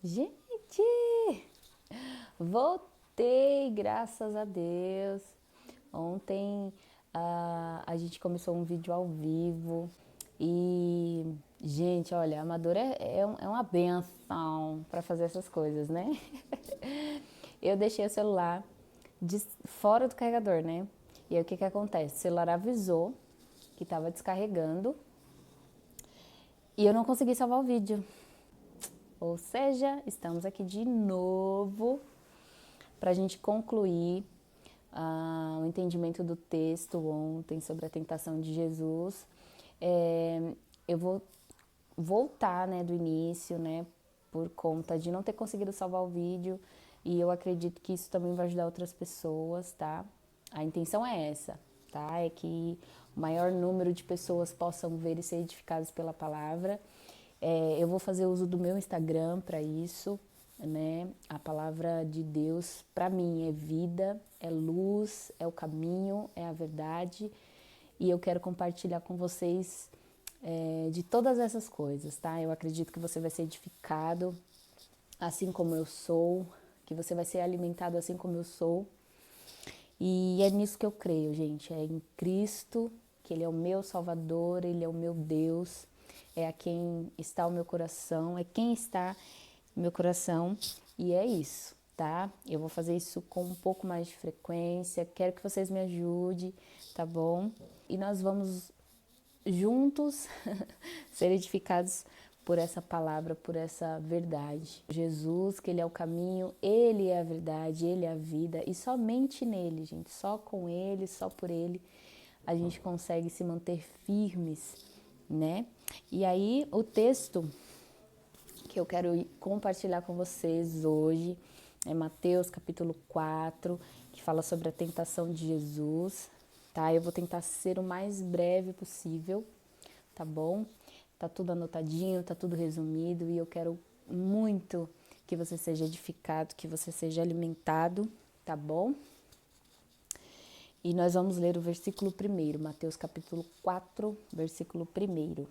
Gente, voltei, graças a Deus. Ontem a gente começou um vídeo ao vivo e, gente, olha, a Amadora é uma benção para fazer essas coisas, né? Eu deixei o celular fora do carregador, né? E aí o que acontece? O celular avisou que estava descarregando e eu não consegui salvar o vídeo. Ou seja, estamos aqui de novo para a gente concluir o entendimento do texto ontem sobre a tentação de Jesus. Eu vou voltar, né, do início, né, por conta de não ter conseguido salvar o vídeo, e eu acredito que isso também vai ajudar outras pessoas, tá? A intenção é essa, tá? É que o maior número de pessoas possam ver e ser edificadas pela palavra. Eu vou fazer uso do meu Instagram para isso, né? A palavra de Deus para mim é vida, é luz, é o caminho, é a verdade, e eu quero compartilhar com vocês de todas essas coisas, tá? Eu acredito que você vai ser edificado assim como eu sou, que você vai ser alimentado assim como eu sou. E é nisso que eu creio, gente. É em Cristo, que Ele é o meu Salvador, Ele é o meu Deus, é a quem está o meu coração, é quem está no meu coração. E é isso, tá? Eu vou fazer isso com um pouco mais de frequência. Quero que vocês me ajudem, tá bom? E nós vamos juntos ser edificados por essa palavra, por essa verdade. Jesus, que Ele é o caminho, Ele é a verdade, Ele é a vida, e somente nele, gente, só com Ele, só por Ele, a gente consegue se manter firmes, né? E aí, o texto que eu quero compartilhar com vocês hoje é Mateus capítulo 4, que fala sobre a tentação de Jesus, tá? Eu vou tentar ser o mais breve possível, tá bom? Tá tudo anotadinho, tá tudo resumido, e eu quero muito que você seja edificado, que você seja alimentado, tá bom? E nós vamos ler o versículo 1, Mateus capítulo 4, versículo 1.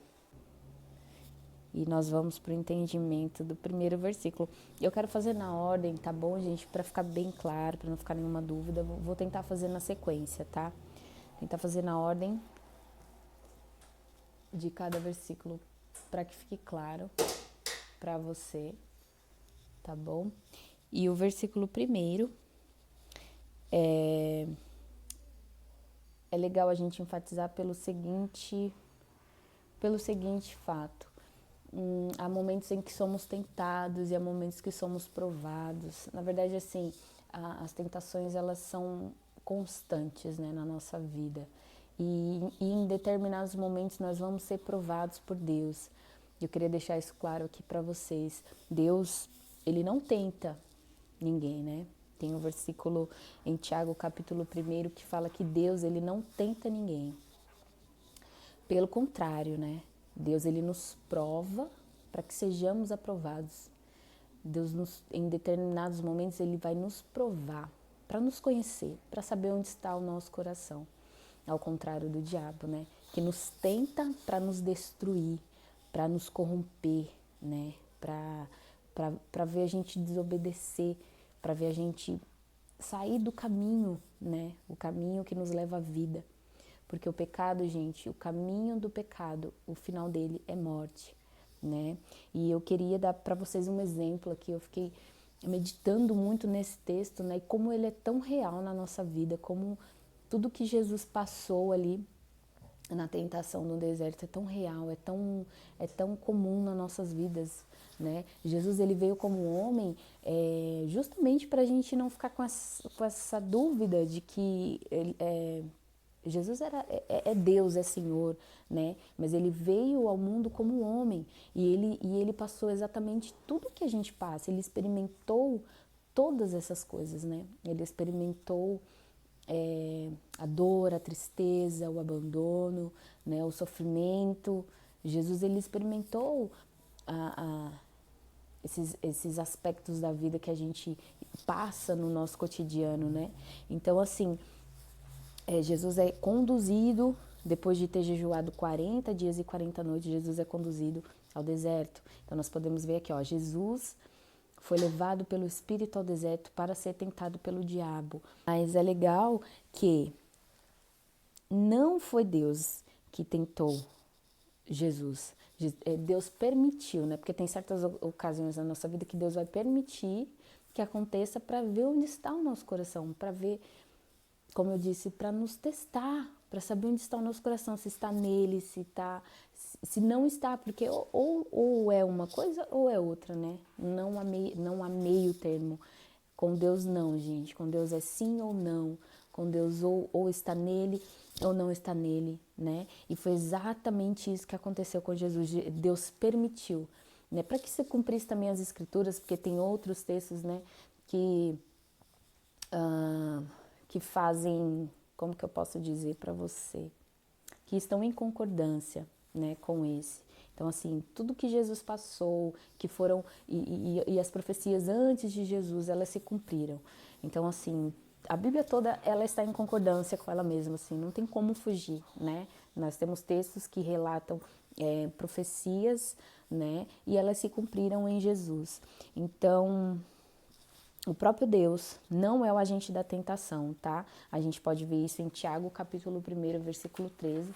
E nós vamos para o entendimento do primeiro versículo. Eu quero fazer na ordem, tá bom, gente? Para ficar bem claro, para não ficar nenhuma dúvida. Vou tentar fazer na sequência, tá? Tentar fazer na ordem de cada versículo para que fique claro para você, tá bom? E o versículo 1 é legal a gente enfatizar pelo seguinte fato. Há momentos em que somos tentados e há momentos que somos provados. Na verdade, assim, as tentações, elas são constantes, né, na nossa vida. E em determinados momentos nós vamos ser provados por Deus. Eu queria deixar isso claro aqui para vocês. Deus, Ele não tenta ninguém, né? Tem um versículo em Tiago, capítulo 1, que fala que Deus, Ele não tenta ninguém. Pelo contrário, né? Deus, Ele nos prova para que sejamos aprovados. Deus, em determinados momentos, Ele vai nos provar para nos conhecer, para saber onde está o nosso coração. Ao contrário do diabo, né? Que nos tenta para nos destruir, para nos corromper, né? Para ver a gente desobedecer, para ver a gente sair do caminho, né? O caminho que nos leva à vida. Porque o pecado, gente, o caminho do pecado, o final dele é morte, né? E eu queria dar para vocês um exemplo aqui. Eu fiquei meditando muito nesse texto, né? E como ele é tão real na nossa vida, como tudo que Jesus passou ali na tentação no deserto é tão real, é tão comum nas nossas vidas, né? Jesus, ele veio como homem justamente para a gente não ficar com essa dúvida de que Jesus é Deus, é Senhor, né? Mas ele veio ao mundo como homem e ele passou exatamente tudo que a gente passa. Ele experimentou todas essas coisas, né? Ele experimentou a dor, a tristeza, o abandono, né? O sofrimento. Jesus, ele experimentou esses aspectos da vida que a gente passa no nosso cotidiano, né? Então, assim, Jesus é conduzido, depois de ter jejuado 40 dias e 40 noites, Jesus é conduzido ao deserto. Então nós podemos ver aqui, ó, Jesus foi levado pelo Espírito ao deserto para ser tentado pelo diabo. Mas é legal que não foi Deus que tentou Jesus. Deus permitiu, né? Porque tem certas ocasiões na nossa vida que Deus vai permitir que aconteça para ver onde está o nosso coração, para ver, como eu disse, para nos testar, para saber onde está o nosso coração, se está nele, se não está, porque ou é uma coisa ou é outra, né? Não há meio termo. Com Deus não, gente. Com Deus é sim ou não. Com Deus ou está nele ou não está nele, né? E foi exatamente isso que aconteceu com Jesus. Deus permitiu, né? Para que se cumprisse também as escrituras, porque tem outros textos, né? Que fazem, como que eu posso dizer para você? Que estão em concordância, né, com esse. Então, assim, tudo que Jesus passou, que foram, e as profecias antes de Jesus, elas se cumpriram. Então, assim, a Bíblia toda, ela está em concordância com ela mesma, assim, não tem como fugir, né? Nós temos textos que relatam profecias, né, e elas se cumpriram em Jesus. Então, o próprio Deus não é o agente da tentação, tá? A gente pode ver isso em Tiago, capítulo 1, versículo 13.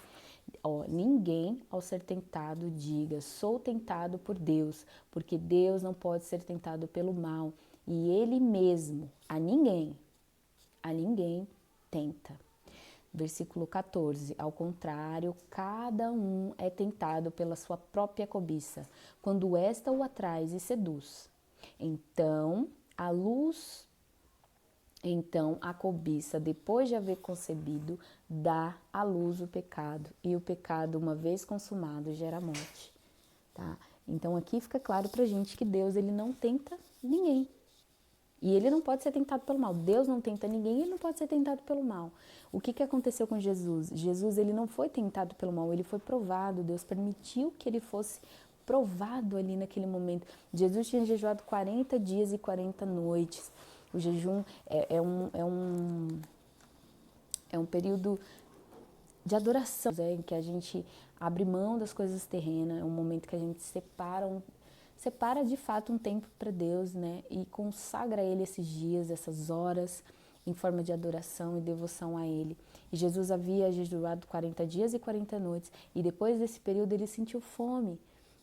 Ó, ninguém, ao ser tentado, diga, sou tentado por Deus, porque Deus não pode ser tentado pelo mal, e Ele mesmo, a ninguém tenta. Versículo 14, ao contrário, cada um é tentado pela sua própria cobiça, quando esta o atrai e seduz. Então a cobiça, depois de haver concebido, dá à luz o pecado, e o pecado, uma vez consumado, gera morte, tá? Então aqui fica claro pra gente que Deus, ele não tenta ninguém. E ele não pode ser tentado pelo mal. Deus não tenta ninguém, ele não pode ser tentado pelo mal. O que aconteceu com Jesus? Jesus, ele não foi tentado pelo mal, ele foi provado. Deus permitiu que ele fosse provado ali naquele momento. Jesus tinha jejuado 40 dias e 40 noites. O jejum é um período de adoração, em que a gente abre mão das coisas terrenas, é um momento que a gente separa de fato um tempo para Deus, né? E consagra a Ele esses dias, essas horas, em forma de adoração e devoção a Ele. E Jesus havia jejuado 40 dias e 40 noites, e depois desse período ele sentiu fome.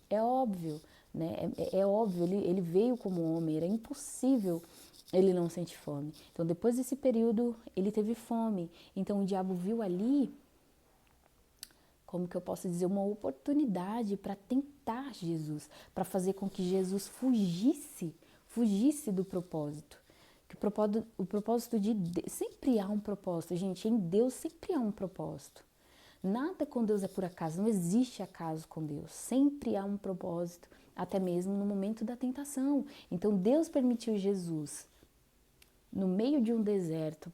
É óbvio, né? É óbvio, ele veio como homem, era impossível ele não sentir fome. Então, depois desse período, ele teve fome. Então, o diabo viu ali, como que eu posso dizer, uma oportunidade para tentar Jesus, para fazer com que Jesus fugisse do propósito. Que o propósito de Deus, sempre há um propósito, gente, em Deus sempre há um propósito. Nada com Deus é por acaso, não existe acaso com Deus, sempre há um propósito, até mesmo no momento da tentação. Então Deus permitiu Jesus, no meio de um deserto,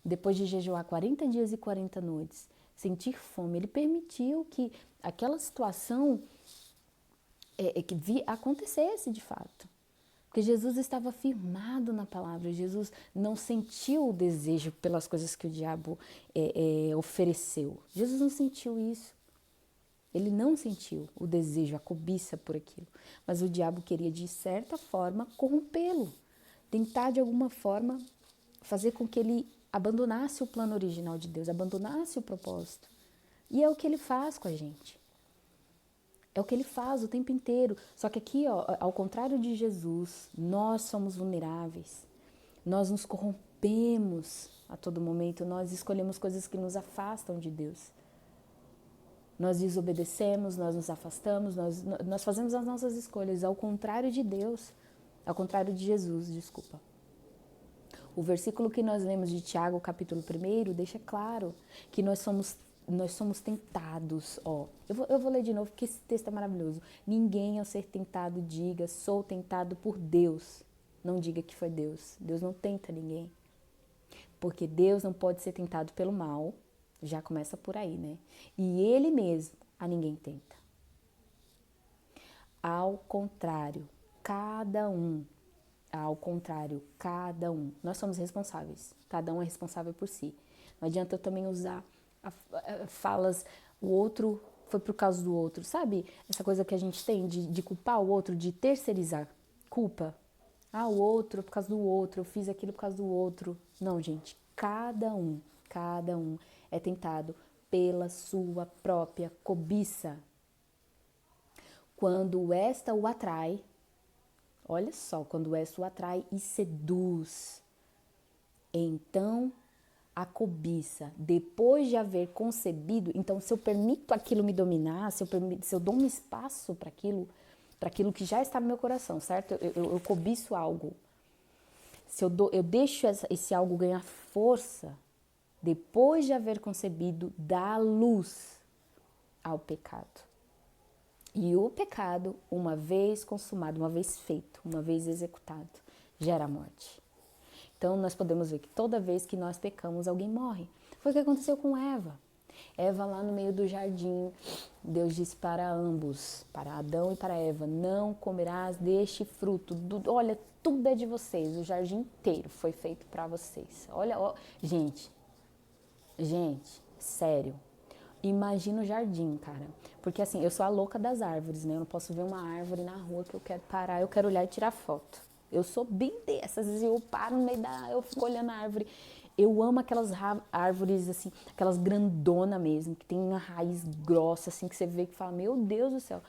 depois de jejuar 40 dias e 40 noites, sentir fome, ele permitiu que aquela situação acontecesse de fato. Porque Jesus estava firmado na palavra, Jesus não sentiu o desejo pelas coisas que o diabo ofereceu. Jesus não sentiu isso. Ele não sentiu o desejo, a cobiça por aquilo. Mas o diabo queria, de certa forma, corrompê-lo. Tentar, de alguma forma, fazer com que ele abandonasse o plano original de Deus, abandonasse o propósito. E é o que ele faz com a gente. É o que ele faz o tempo inteiro. Só que aqui, ó, ao contrário de Jesus, nós somos vulneráveis. Nós nos corrompemos a todo momento. Nós escolhemos coisas que nos afastam de Deus. Nós desobedecemos, nós nos afastamos, nós fazemos as nossas escolhas. Ao contrário de Deus, ao contrário de Jesus, desculpa. O versículo que nós lemos de Tiago, capítulo 1, deixa claro que nós somos tentados, ó. Eu vou ler de novo porque esse texto é maravilhoso. Ninguém ao ser tentado diga, sou tentado por Deus. Não diga que foi Deus. Deus não tenta ninguém. Porque Deus não pode ser tentado pelo mal. Já começa por aí, né? E Ele mesmo a ninguém tenta. Ao contrário, cada um. Nós somos responsáveis. Cada um é responsável por si. Não adianta eu também usar falas, o outro foi por causa do outro, sabe? Essa coisa que a gente tem de culpar o outro, de terceirizar culpa. Ah, o outro, por causa do outro, eu fiz aquilo por causa do outro. Não, gente, cada um é tentado pela sua própria cobiça. Quando esta o atrai, olha só, quando esta o atrai e seduz, então a cobiça, depois de haver concebido, então se eu permito aquilo me dominar, se eu dou um espaço para aquilo que já está no meu coração, certo? Eu cobiço algo. Se eu deixo esse algo ganhar força, depois de haver concebido, dá luz ao pecado. E o pecado, uma vez consumado, uma vez feito, uma vez executado, gera morte. Então, nós podemos ver que toda vez que nós pecamos, alguém morre. Foi o que aconteceu com Eva. Eva lá no meio do jardim, Deus disse para ambos, para Adão e para Eva, não comerás deste fruto. Olha, tudo é de vocês, o jardim inteiro foi feito para vocês. Olha, ó, gente, sério. Imagina o jardim, cara. Porque assim, eu sou a louca das árvores, né? Eu não posso ver uma árvore na rua que eu quero parar, eu quero olhar e tirar foto. Eu sou bem dessas, às vezes eu paro no meio eu fico olhando a árvore. Eu amo aquelas árvores, assim, aquelas grandona mesmo, que tem uma raiz grossa, assim, que você vê que fala, meu Deus do céu.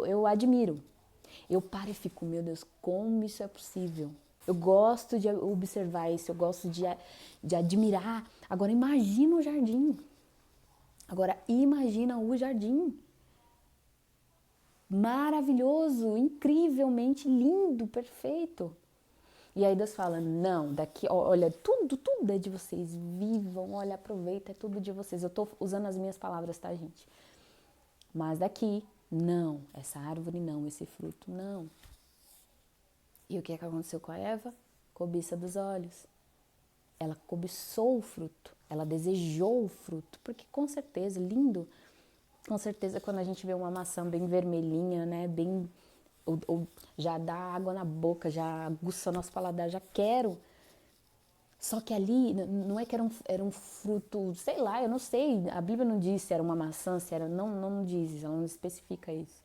Eu admiro. Eu paro e fico, meu Deus, como isso é possível? Eu gosto de observar isso, eu gosto de admirar. Agora imagina o jardim. Agora imagina o jardim. Maravilhoso, incrivelmente lindo, perfeito. E aí Deus fala, não, daqui, olha, tudo é de vocês, vivam, olha, aproveita, é tudo de vocês. Eu tô usando as minhas palavras, tá, gente? Mas daqui, não, essa árvore não, esse fruto não. E o que é que aconteceu com a Eva? Cobiça dos olhos. Ela cobiçou o fruto, ela desejou o fruto, porque com certeza, lindo, com certeza quando a gente vê uma maçã bem vermelhinha, né, bem, ou já dá água na boca, já aguça o nosso paladar, já quero. Só que ali, não é que era um fruto, sei lá, eu não sei, a Bíblia não diz se era uma maçã, se era, não diz, ela não especifica isso.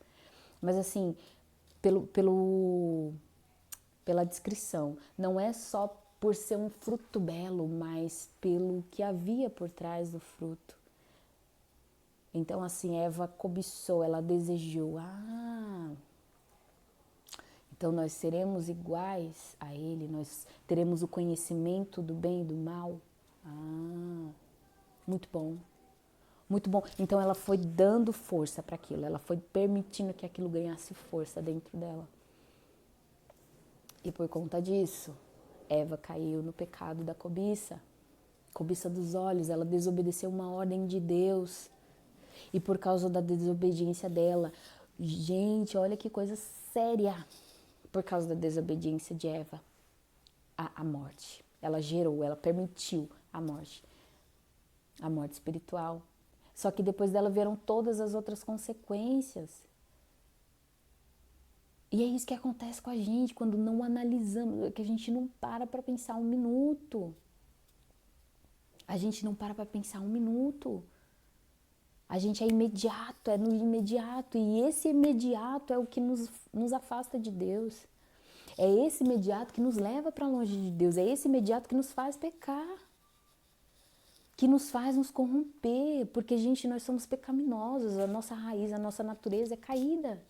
Mas assim, pela descrição, não é só por ser um fruto belo, mas pelo que havia por trás do fruto. Então assim, Eva cobiçou, ela desejou, então nós seremos iguais a ele, nós teremos o conhecimento do bem e do mal. Muito bom. Muito bom. Então ela foi dando força para aquilo, ela foi permitindo que aquilo ganhasse força dentro dela. E por conta disso, Eva caiu no pecado da cobiça. Cobiça dos olhos, ela desobedeceu uma ordem de Deus. E por causa da desobediência dela, gente, olha que coisa séria. Por causa da desobediência de Eva, a morte. Ela gerou, ela permitiu a morte espiritual. Só que depois dela vieram todas as outras consequências. E é isso que acontece com a gente quando não analisamos, que a gente não para pensar um minuto. A gente não para pensar um minuto. A gente é imediato, é no imediato. E esse imediato é o que nos afasta de Deus. É esse imediato que nos leva para longe de Deus. É esse imediato que nos faz pecar. Que nos faz nos corromper. Porque, gente, nós somos pecaminosos. A nossa raiz, a nossa natureza é caída.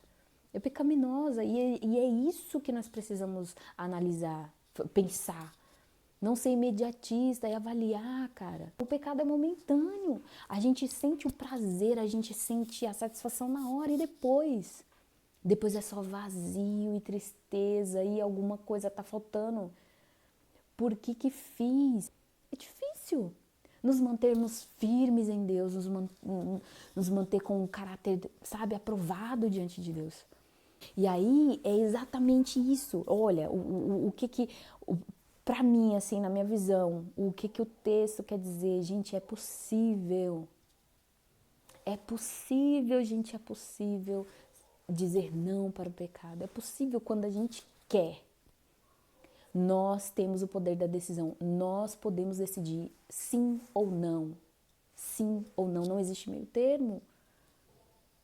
É pecaminosa. E é isso que nós precisamos analisar, pensar. Não ser imediatista e avaliar, cara. O pecado é momentâneo. A gente sente o prazer, a gente sente a satisfação na hora e depois. Depois é só vazio e tristeza e alguma coisa tá faltando. Por que fiz? É difícil. Nos mantermos firmes em Deus, nos manter com um caráter, sabe, aprovado diante de Deus. E aí é exatamente isso. Olha, o que para mim, assim, na minha visão, o que o texto quer dizer? Gente, é possível. É possível, gente, é possível dizer não para o pecado. É possível quando a gente quer. Nós temos o poder da decisão. Nós podemos decidir sim ou não. Sim ou não. Não existe meio termo.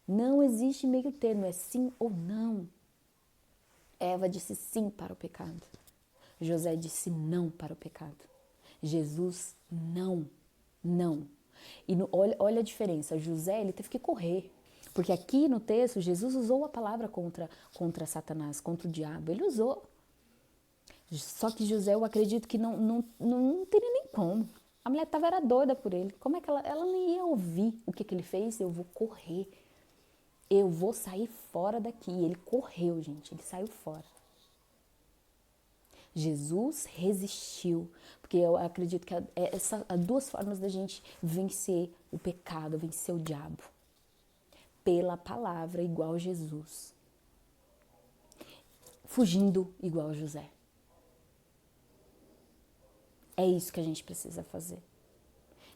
Não existe meio termo. É sim ou não. Eva disse sim para o pecado. José disse não para o pecado. Jesus, não. E olha a diferença. José, ele teve que correr. Porque aqui no texto, Jesus usou a palavra contra Satanás, contra o diabo. Ele usou. Só que José, eu acredito que não teria nem como. A mulher era doida por ele. Como é que ela não ia ouvir o que ele fez? Eu vou correr. Eu vou sair fora daqui. Ele correu, gente. Ele saiu fora. Jesus resistiu. Porque eu acredito que há duas formas da gente vencer o pecado, vencer o diabo. Pela palavra, igual Jesus. Fugindo, igual José. É isso que a gente precisa fazer.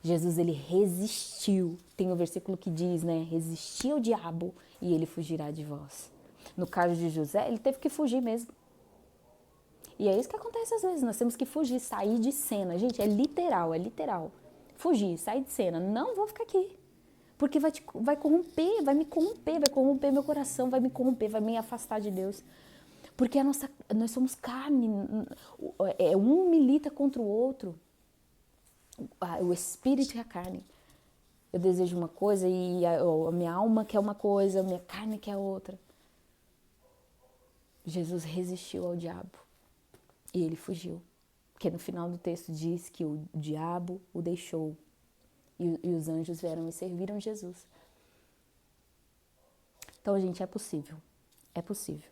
Jesus, ele resistiu. Tem um versículo que diz, né? Resistir ao diabo e ele fugirá de vós. No caso de José, ele teve que fugir mesmo. E é isso que acontece às vezes. Nós temos que fugir, sair de cena. Gente, é literal. Fugir, sair de cena. Não vou ficar aqui. Porque vai corromper, vai corromper meu coração, vai me corromper, vai me afastar de Deus. Porque nós somos carne, um milita contra o outro, o espírito e a carne. Eu desejo uma coisa e a minha alma quer uma coisa, a minha carne quer outra. Jesus resistiu ao diabo e ele fugiu. Porque no final do texto diz que o diabo o deixou e os anjos vieram e serviram Jesus. Então, gente, é possível. É possível.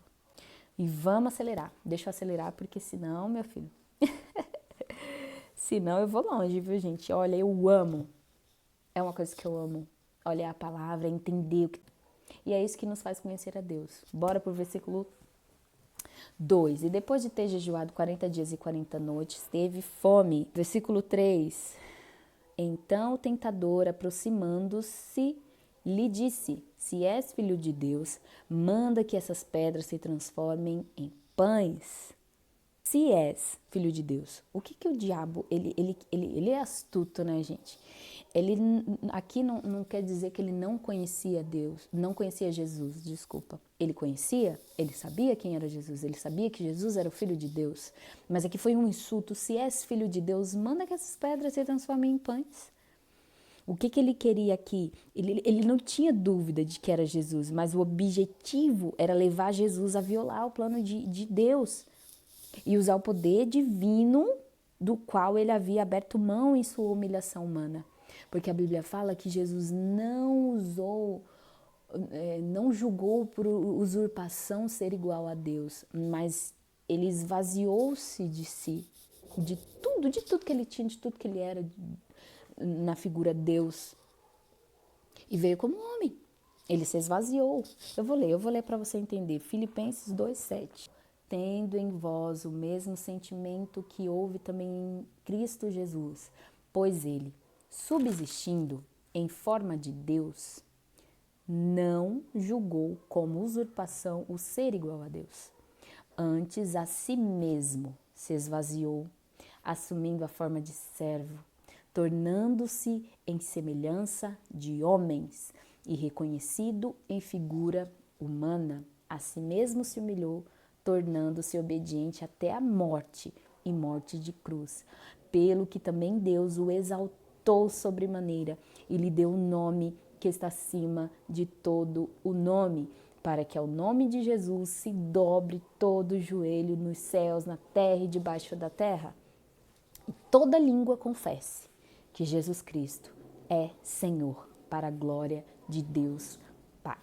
E vamos acelerar. Deixa eu acelerar, porque senão, meu filho... senão eu vou longe, viu, gente? Olha, eu amo. É uma coisa que eu amo. Olhar a palavra, entender o que... E é isso que nos faz conhecer a Deus. Bora pro versículo 2. E depois de ter jejuado 40 dias e 40 noites, teve fome. Versículo 3. Então o tentador, aproximando-se, lhe disse: se és filho de Deus, manda que essas pedras se transformem em pães. Se és filho de Deus, o que o diabo, ele é astuto, né, gente? Ele aqui não quer dizer que ele não conhecia Deus, não conhecia Jesus, desculpa. Ele conhecia, ele sabia quem era Jesus, ele sabia que Jesus era o filho de Deus. Mas aqui foi um insulto: se és filho de Deus, manda que essas pedras se transformem em pães. O que ele queria aqui? Ele não tinha dúvida de que era Jesus, mas o objetivo era levar Jesus a violar o plano de Deus e usar o poder divino do qual ele havia aberto mão em sua humilhação humana. Porque a Bíblia fala que Jesus não julgou por usurpação ser igual a Deus, mas ele esvaziou-se de si, de tudo que ele tinha, de tudo que ele era, na figura Deus, e veio como homem. Ele se esvaziou. Eu vou ler para você entender. Filipenses 2:7. Tendo em vós o mesmo sentimento que houve também em Cristo Jesus, pois ele, subsistindo em forma de Deus, não julgou como usurpação o ser igual a Deus. Antes a si mesmo se esvaziou, assumindo a forma de servo, tornando-se em semelhança de homens e reconhecido em figura humana. A si mesmo se humilhou, tornando-se obediente até a morte e morte de cruz. Pelo que também Deus o exaltou sobremaneira e lhe deu um nome que está acima de todo o nome, para que ao nome de Jesus se dobre todo o joelho nos céus, na terra e debaixo da terra, e toda língua confesse que Jesus Cristo é Senhor, para a glória de Deus Pai.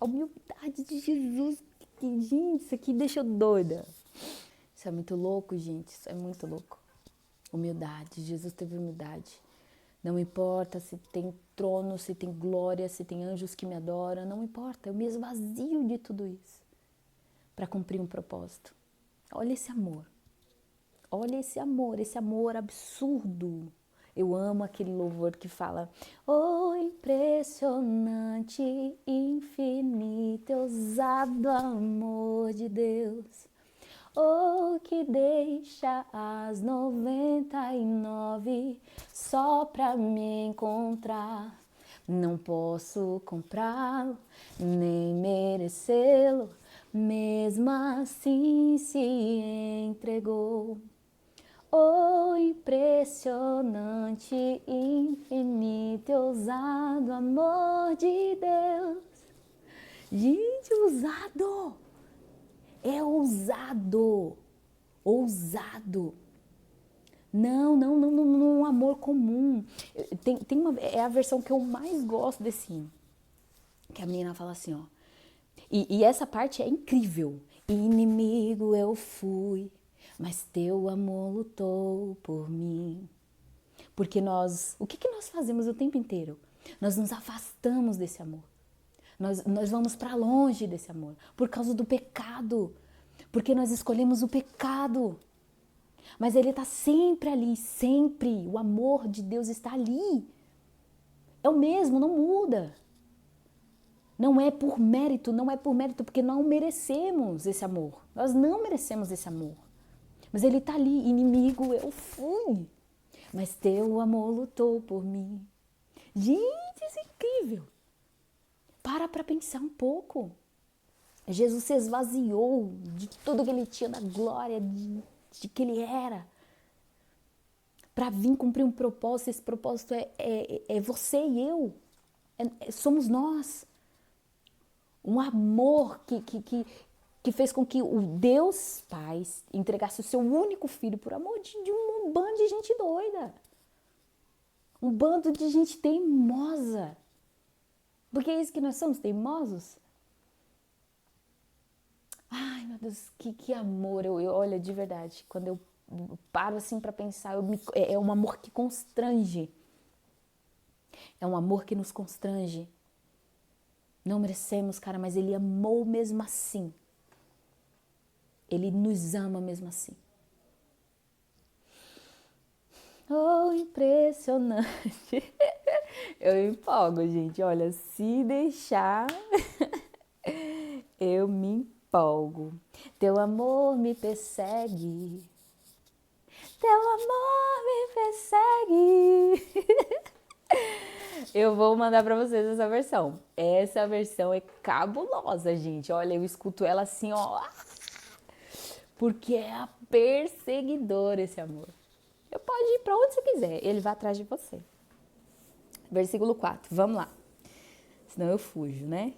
A humildade de Jesus, gente, isso aqui deixa eu doida. Isso é muito louco, gente, isso é muito louco. Humildade, Jesus teve humildade. Não importa se tem trono, se tem glória, se tem anjos que me adoram, não importa, eu me esvazio de tudo isso para cumprir um propósito. Olha esse amor absurdo. Eu amo aquele louvor que fala: oh, impressionante, infinito, ousado amor de Deus. Oh, que deixa as 99 só pra me encontrar. Não posso comprá-lo, nem merecê-lo, mesmo assim se entregou. Oh, impressionante, infinito e ousado amor de Deus. Gente, ousado! É ousado! Ousado! Não, um amor comum. É a versão que eu mais gosto desse hino. Que a menina fala assim, ó. E essa parte é incrível. Inimigo eu fui, mas teu amor lutou por mim. Porque o que nós fazemos o tempo inteiro? Nós nos afastamos desse amor. Nós vamos para longe desse amor. Por causa do pecado. Porque nós escolhemos o pecado. Mas ele está sempre ali, sempre. O amor de Deus está ali. É o mesmo, não muda. Não é por mérito, porque não merecemos esse amor. Nós não merecemos esse amor. Mas ele está ali, inimigo eu fui. Mas teu amor lutou por mim. Gente, isso é incrível. Para pensar um pouco. Jesus se esvaziou de tudo que ele tinha, da glória, de que ele era. Para vir cumprir um propósito, esse propósito é você e eu. Somos nós. Um amor que fez com que o Deus Pai entregasse o seu único filho por amor de um bando de gente doida. Um bando de gente teimosa. Porque é isso que nós somos, teimosos. Ai, meu Deus, que amor. Olha, de verdade, quando eu paro assim para pensar, é um amor que constrange. É um amor que nos constrange. Não merecemos, cara, mas ele amou mesmo assim. Ele nos ama mesmo assim. Oh, impressionante. Eu empolgo, gente. Olha, se deixar, eu me empolgo. Teu amor me persegue. Teu amor me persegue. Eu vou mandar pra vocês essa versão. Essa versão é cabulosa, gente. Olha, eu escuto ela assim, ó. Porque é a perseguidora esse amor. Eu pode ir pra onde você quiser, ele vai atrás de você. Versículo 4, vamos lá. Senão eu fujo, né?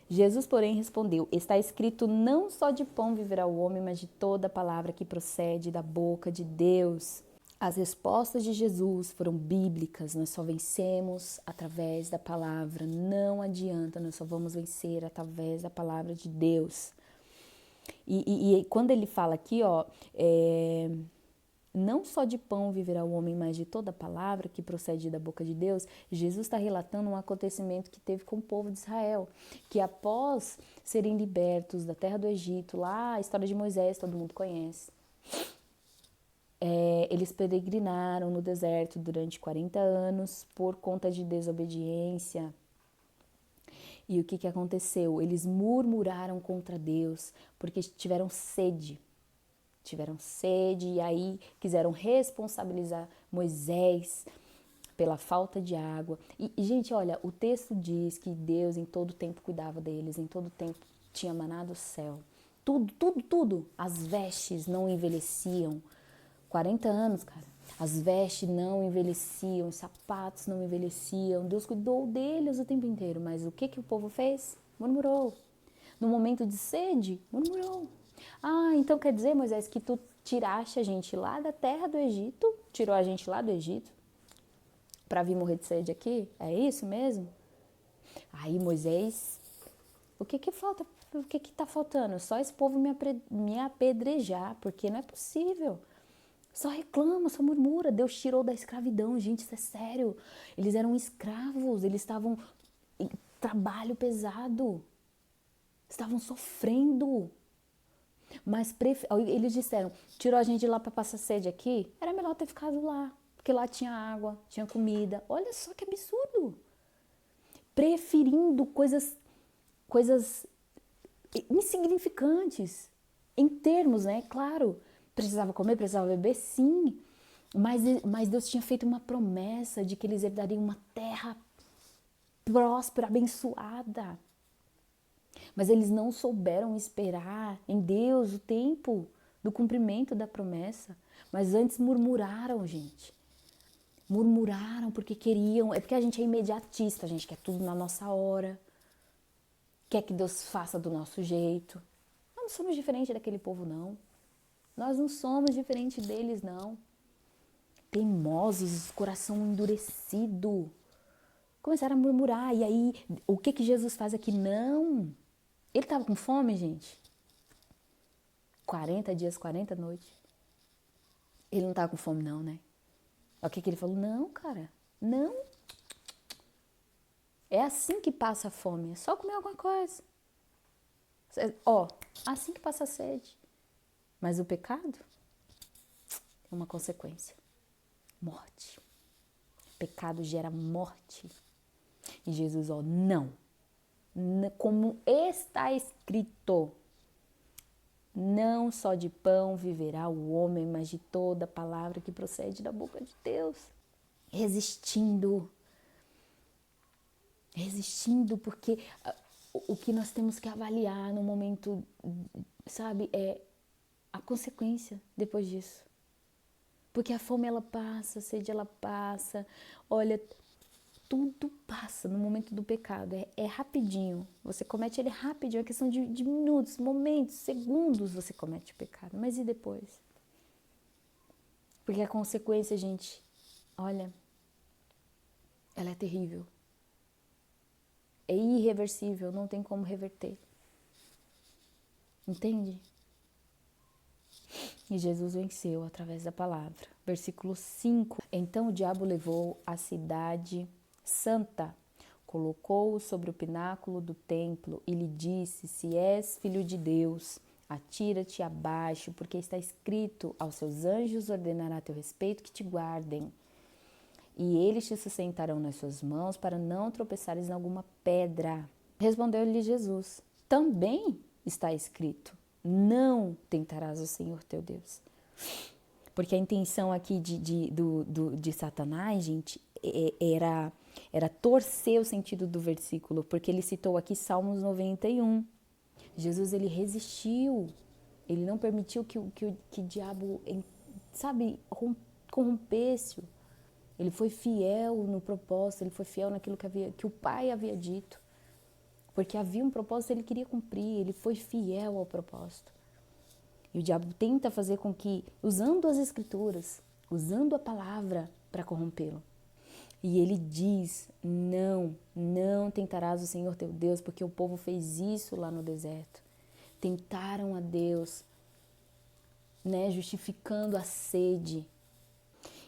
Jesus, porém, respondeu: está escrito, não só de pão viverá o homem, mas de toda palavra que procede da boca de Deus. As respostas de Jesus foram bíblicas, nós só vencemos através da palavra, não adianta, nós só vamos vencer através da palavra de Deus. E quando ele fala aqui, ó, não só de pão viverá o homem, mas de toda palavra que procede da boca de Deus, Jesus está relatando um acontecimento que teve com o povo de Israel, que após serem libertos da terra do Egito, lá a história de Moisés todo mundo conhece, eles peregrinaram no deserto durante 40 anos por conta de desobediência. E o que aconteceu? Eles murmuraram contra Deus porque tiveram sede. Tiveram sede e aí quiseram responsabilizar Moisés pela falta de água. E, gente, olha, o texto diz que Deus em todo tempo cuidava deles, em todo tempo tinha maná do céu. Tudo. As vestes não envelheciam. 40 anos, cara. As vestes não envelheciam, os sapatos não envelheciam. Deus cuidou deles o tempo inteiro. Mas o que o povo fez? Murmurou. No momento de sede, murmurou. Ah, então quer dizer, Moisés, que tu tiraste a gente lá da terra do Egito, tirou a gente lá do Egito para vir morrer de sede aqui? É isso mesmo? Aí Moisés, o que falta? O que tá faltando? Só esse povo me apedrejar, porque não é possível. Só reclama, só murmura. Deus tirou da escravidão, gente, isso é sério. Eles eram escravos, eles estavam em trabalho pesado, estavam sofrendo. Mas eles disseram, tirou a gente de lá para passar sede aqui, era melhor ter ficado lá, porque lá tinha água, tinha comida. Olha só que absurdo. Preferindo coisas insignificantes, em termos, né? Claro, precisava comer, precisava beber, sim. Mas Deus tinha feito uma promessa de que eles herdariam uma terra próspera, abençoada. Mas eles não souberam esperar em Deus o tempo do cumprimento da promessa. Mas antes murmuraram, gente. Murmuraram porque queriam. É porque a gente é imediatista, a gente quer tudo na nossa hora. Quer que Deus faça do nosso jeito. Nós não somos diferentes daquele povo, não. Nós não somos diferentes deles, não. Teimosos, coração endurecido. Começaram a murmurar. E aí, o que Jesus faz aqui? Não. Ele estava com fome, gente? 40 dias, 40 noites. Ele não estava com fome, não, né? O que ele falou? Não, cara. Não. É assim que passa a fome. É só comer alguma coisa. Ó, assim que passa a sede. Mas o pecado é uma consequência. Morte. O pecado gera morte. E Jesus, ó, não. Como está escrito, não só de pão viverá o homem, mas de toda palavra que procede da boca de Deus. Resistindo, porque o que nós temos que avaliar no momento, sabe, é a consequência depois disso. Porque a fome ela passa, a sede ela passa, olha, tudo passa no momento do pecado, é rapidinho, você comete ele rapidinho, é questão de minutos, momentos, segundos você comete o pecado, mas e depois? Porque a consequência, gente, olha, ela é terrível, é irreversível, não tem como reverter, entende? E Jesus venceu através da palavra. Versículo 5. Então o diabo levou a cidade santa, colocou-o sobre o pináculo do templo e lhe disse: se és filho de Deus, atira-te abaixo, porque está escrito: aos seus anjos ordenará a teu respeito que te guardem. E eles te sustentarão nas suas mãos para não tropeçares em alguma pedra. Respondeu-lhe Jesus: também está escrito: não tentarás o Senhor teu Deus. Porque a intenção aqui de Satanás, gente, era torcer o sentido do versículo, porque ele citou aqui Salmos 91. Jesus, ele resistiu, ele não permitiu que o diabo, sabe, corrompesse-o. Ele foi fiel no propósito, ele foi fiel naquilo que o Pai havia dito. Porque havia um propósito, ele queria cumprir, ele foi fiel ao propósito. E o diabo tenta fazer com que, usando as escrituras, usando a palavra para corrompê-lo. E ele diz: não tentarás o Senhor teu Deus, porque o povo fez isso lá no deserto. Tentaram a Deus, né, justificando a sede.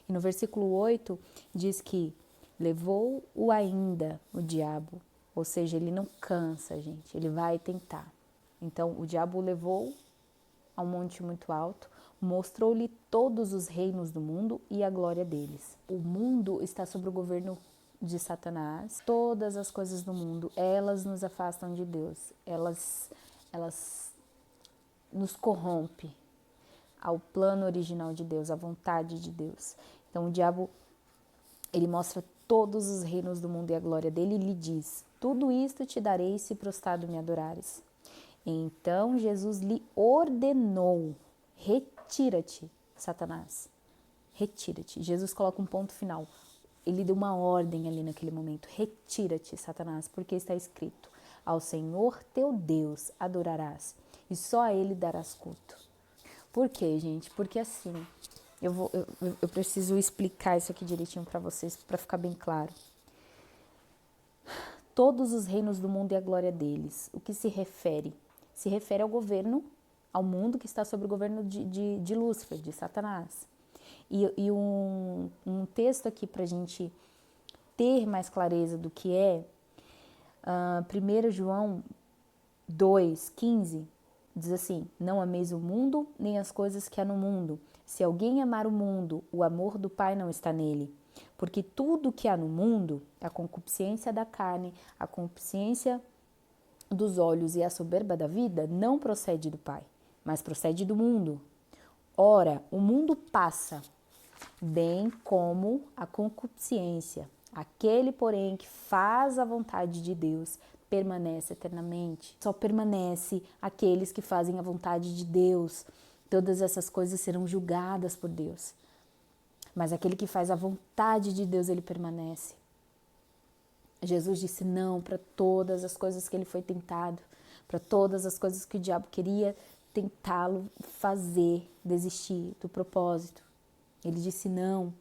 E no versículo 8 diz que levou-o ainda o diabo. Ou seja, ele não cansa, gente, ele vai tentar. Então, o diabo o levou a um monte muito alto, mostrou-lhe todos os reinos do mundo e a glória deles. O mundo está sob o governo de Satanás. Todas as coisas do mundo, elas nos afastam de Deus. Elas nos corrompem ao plano original de Deus, à vontade de Deus. Então, o diabo, ele mostra todos os reinos do mundo e a glória dele e lhe diz: tudo isto te darei se prostrado me adorares. Então Jesus lhe ordenou: retira-te, Satanás, retira-te. Jesus coloca um ponto final. Ele deu uma ordem ali naquele momento: retira-te, Satanás, porque está escrito: ao Senhor teu Deus adorarás e só a Ele darás culto. Por quê, gente? Porque assim, eu preciso explicar isso aqui direitinho para vocês, para ficar bem claro. Todos os reinos do mundo e a glória deles. O que se refere? Se refere ao governo, ao mundo que está sob o governo de Lúcifer, de Satanás. E um texto aqui para a gente ter mais clareza do que é, 1 João 2,15, diz assim: não ameis o mundo, nem as coisas que há no mundo. Se alguém amar o mundo, o amor do Pai não está nele. Porque tudo que há no mundo, a concupiscência da carne, a concupiscência dos olhos e a soberba da vida, não procede do Pai, mas procede do mundo. Ora, o mundo passa, bem como a concupiscência. Aquele, porém, que faz a vontade de Deus permanece eternamente. Só permanece aqueles que fazem a vontade de Deus. Todas essas coisas serão julgadas por Deus. Mas aquele que faz a vontade de Deus, ele permanece. Jesus disse não para todas as coisas que ele foi tentado, para todas as coisas que o diabo queria tentá-lo fazer, desistir do propósito. Ele disse não.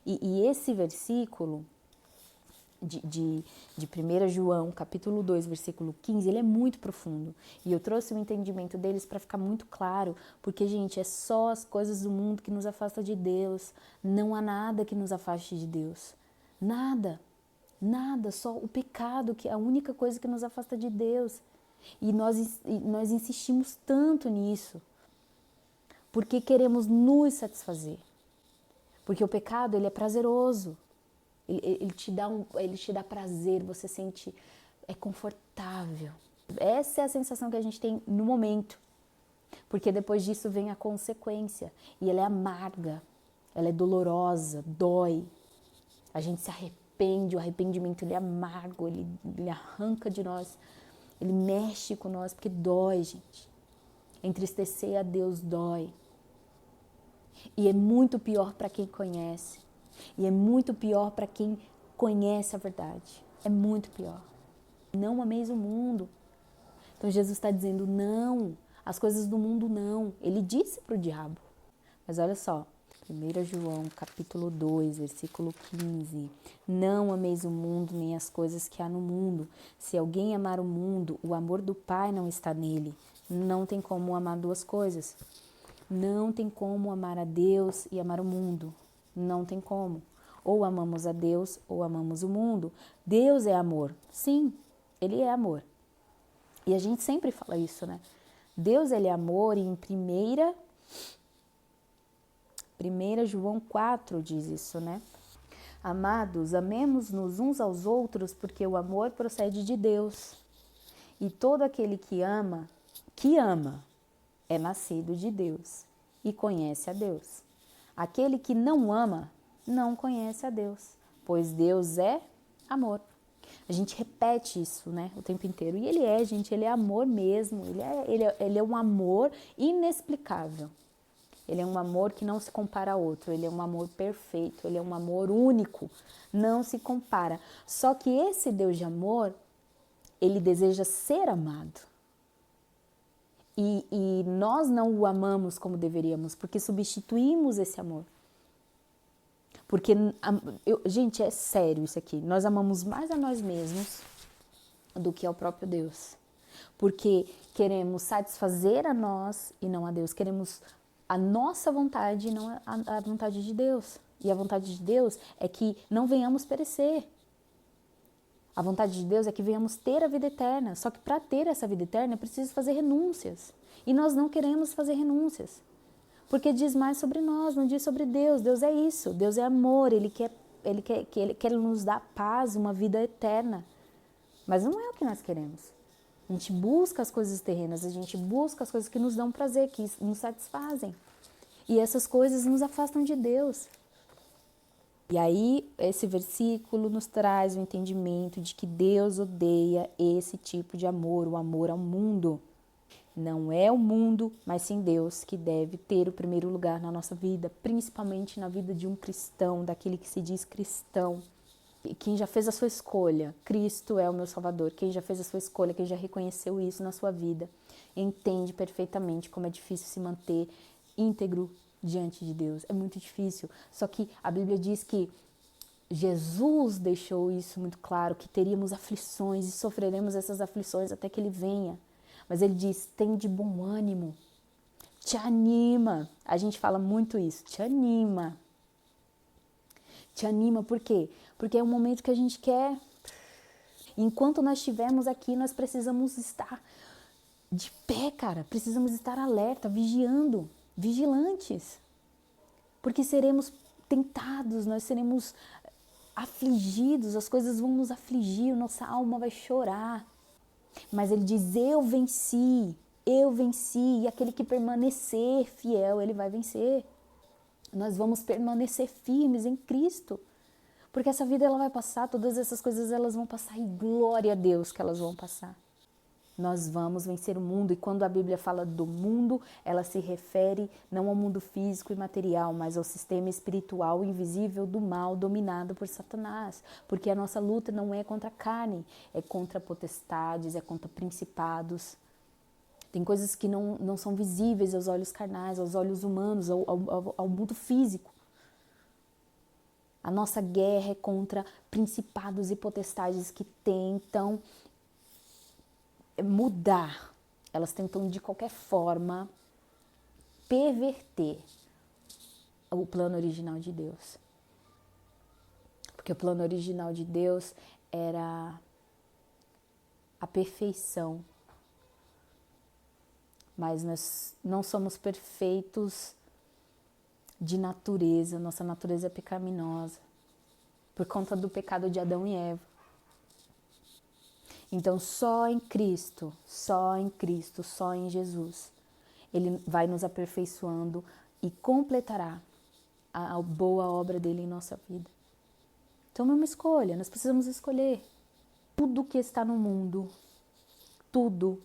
E esse versículo de 1 João, capítulo 2, versículo 15, ele é muito profundo. E eu trouxe o entendimento deles para ficar muito claro, porque, gente, é só as coisas do mundo que nos afasta de Deus. Não há nada que nos afaste de Deus. Nada. Nada, só o pecado, que é a única coisa que nos afasta de Deus. E nós insistimos tanto nisso, porque queremos nos satisfazer. Porque o pecado, ele é prazeroso. Ele te dá prazer, você sente, é confortável. Essa é a sensação que a gente tem no momento. Porque depois disso vem a consequência. E ela é amarga, ela é dolorosa, dói. A gente se arrepende, o arrependimento ele é amargo, ele arranca de nós, ele mexe com nós, porque dói, gente. Entristecer a Deus dói. E é muito pior para quem conhece. E é muito pior para quem conhece a verdade. É muito pior. Não ameis o mundo. Então Jesus está dizendo não, as coisas do mundo não. Ele disse para o diabo. Mas olha só, 1 João capítulo 2, versículo 15. Não ameis o mundo nem as coisas que há no mundo. Se alguém amar o mundo, o amor do Pai não está nele. Não tem como amar duas coisas. Não tem como amar a Deus e amar o mundo. Não tem como. Ou amamos a Deus ou amamos o mundo. Deus é amor. Sim, Ele é amor. E a gente sempre fala isso, né? Deus, Ele é amor, e em 1 João 4 diz isso, né? Amados, amemos-nos uns aos outros, porque o amor procede de Deus. E todo aquele que ama, é nascido de Deus e conhece a Deus. Aquele que não ama, não conhece a Deus, pois Deus é amor. A gente repete isso, né, o tempo inteiro. E ele é amor mesmo. Ele é um amor inexplicável. Ele é um amor que não se compara a outro. Ele é um amor perfeito. Ele é um amor único. Não se compara. Só que esse Deus de amor, ele deseja ser amado. E nós não o amamos como deveríamos, porque substituímos esse amor. Porque, gente, é sério isso aqui. Nós amamos mais a nós mesmos do que ao próprio Deus. Porque queremos satisfazer a nós e não a Deus. Queremos a nossa vontade e não a vontade de Deus. E a vontade de Deus é que não venhamos perecer. A vontade de Deus é que venhamos ter a vida eterna. Só que para ter essa vida eterna é preciso fazer renúncias. E nós não queremos fazer renúncias. Porque diz mais sobre nós, não diz sobre Deus. Deus é isso, Deus é amor, Ele quer nos dar paz, uma vida eterna. Mas não é o que nós queremos. A gente busca as coisas terrenas, a gente busca as coisas que nos dão prazer, que nos satisfazem. E essas coisas nos afastam de Deus. E aí, esse versículo nos traz o entendimento de que Deus odeia esse tipo de amor, o amor ao mundo. Não é o mundo, mas sim Deus que deve ter o primeiro lugar na nossa vida, principalmente na vida de um cristão, daquele que se diz cristão. Quem já fez a sua escolha, Cristo é o meu Salvador. Quem já fez a sua escolha, quem já reconheceu isso na sua vida, entende perfeitamente como é difícil se manter íntegro diante de Deus. É muito difícil. Só que a Bíblia diz que Jesus deixou isso muito claro, que teríamos aflições e sofreremos essas aflições até que Ele venha. Mas Ele diz, tem de bom ânimo, te anima. A gente fala muito isso, te anima. Te anima por quê? Porque é um momento que a gente quer. Enquanto nós estivermos aqui, nós precisamos estar de pé, cara. Precisamos estar alerta, vigiando, vigilantes. Porque seremos tentados, nós seremos afligidos, as coisas vão nos afligir, nossa alma vai chorar. Mas Ele diz, eu venci, e aquele que permanecer fiel, ele vai vencer. Nós vamos permanecer firmes em Cristo, Porque essa vida ela vai passar, todas essas coisas elas vão passar e glória a Deus que elas vão passar. Nós vamos vencer o mundo e quando a Bíblia fala do mundo, ela se refere não ao mundo físico e material, mas ao sistema espiritual invisível do mal dominado por Satanás. Porque a nossa luta não é contra a carne, é contra potestades, é contra principados. Tem coisas que não são visíveis aos olhos carnais, aos olhos humanos, ao mundo físico. A nossa guerra é contra principados e potestades que tentam mudar. Elas tentam de qualquer forma perverter o plano original de Deus. Porque o plano original de Deus era a perfeição. Mas nós não somos perfeitos de natureza, nossa natureza é pecaminosa, por conta do pecado de Adão e Eva. Então só em Cristo, só em Jesus, Ele vai nos aperfeiçoando e completará a boa obra dele em nossa vida. Então é uma escolha, nós precisamos escolher. Tudo que está no mundo, tudo